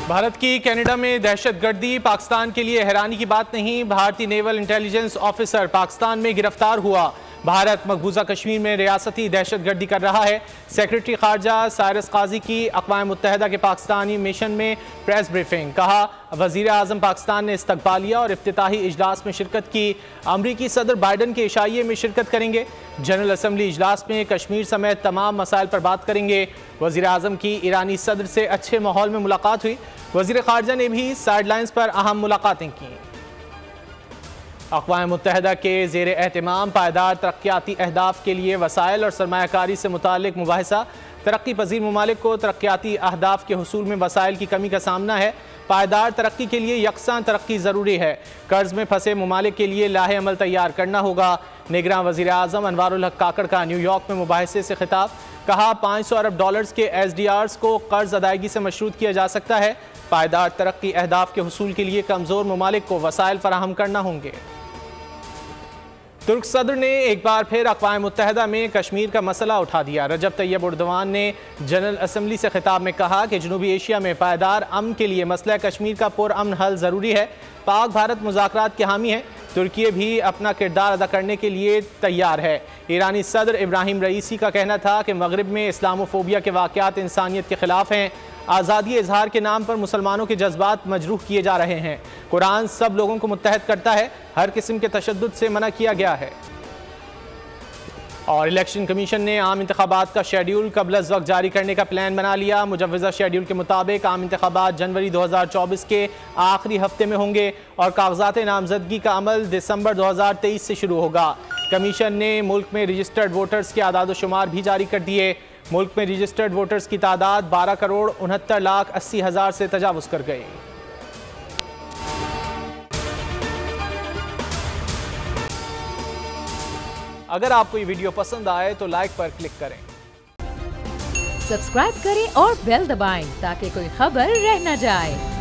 भारत की कनाडा में दहशतगर्दी पाकिस्तान के लिए हैरानी की बात नहीं। भारतीय नेवल इंटेलिजेंस ऑफिसर पाकिस्तान में गिरफ्तार हुआ। भारत मकबूजा कश्मीर में रियासती दहशतगर्दी कर रहा है। सेक्रेटरी खारजा साइरस काजी की अक़वाम मुत्तहिदा के पाकिस्तानी मिशन में प्रेस ब्रीफिंग। कहा, वज़ीर आज़म पाकिस्तान ने इस्तकबालिया और इफ्तिताही इजलास में शिरकत की। अमरीकी सदर बाइडन के इशाइये में शिरकत करेंगे। जनरल असम्बली इजलास में कश्मीर समेत तमाम मसाइल पर बात करेंगे। वज़ीर आज़म की ईरानी सदर से अच्छे माहौल में मुलाकात हुई। वज़ीर खारजा ने भी साइडलाइंस पर अहम मुलाकातें की। अक़वाम मुत्तहिदा के ज़ेर एहतमाम पायदार तरक्याती अहदाफ के लिए वसाइल और सरमायाकारी से मुतालिक मुबाहिसा। तरक्की पजीर ममालिक को तरक्याती अहदाफ के हुसूल में वसाइल की कमी का सामना है। पायदार तरक्की के लिए यकसां तरक्की ज़रूरी है। कर्ज में फंसे ममालिक के लिए लाहे अमल तैयार करना होगा। निगरान वज़ीर आज़म अनवारुल हक काकड़ का न्यूयॉर्क में मुबाहिसे से खिताब। कहा, 500 अरब डॉलर्स के SDRs को कर्ज अदायगी से मशरूत किया जा सकता है। पायदार तरक्की अहदाफ के हुसूल के लिए कमज़ोर ममालिक को वसाइल फराहम करना होंगे। तुर्क सदर ने एक बार फिर अक़वाम मुत्तहिदा में कश्मीर का मसला उठा दिया। रजब तैयब एर्दोगान ने जनरल असम्बली से खिताब में कहा कि जनूबी एशिया में पायदार अमन के लिए मसला कश्मीर का पुरअमन हल ज़रूरी है। पाक भारत मुज़ाकरात के हामी है। तुर्की भी अपना किरदार अदा करने के लिए तैयार है। ईरानी सदर इब्राहिम रईसी का कहना था कि मगरिब में इस्लामोफोबिया के वाक़यात इंसानियत के ख़िलाफ़ हैं। आज़ादी इजहार के नाम पर मुसलमानों के जज्बात मजरूह किए जा रहे हैं। कुरान सब लोगों को मुत्तहद करता है। हर किस्म के तशद्दुद से मना किया गया है। और इलेक्शन कमीशन ने आम इंतखाबात का शेड्यूल कबल अज़ वक्त जारी करने का प्लान बना लिया। मुजव्वज़ा शेड्यूल के मुताबिक आम इंतखाबात जनवरी 2024 के आखिरी हफ्ते में होंगे और कागजात नामजदगी का अमल दिसंबर 2023 से शुरू होगा। कमीशन ने मुल्क में रजिस्टर्ड वोटर्स के आदाद व शुमार भी जारी कर दिए। मुल्क में रजिस्टर्ड वोटर्स की तादाद 12,69,80,000 से तजावुज़ कर गई। अगर आपको ये वीडियो पसंद आए तो लाइक पर क्लिक करें, सब्सक्राइब करें और बेल दबाएं ताकि कोई खबर रह न जाए।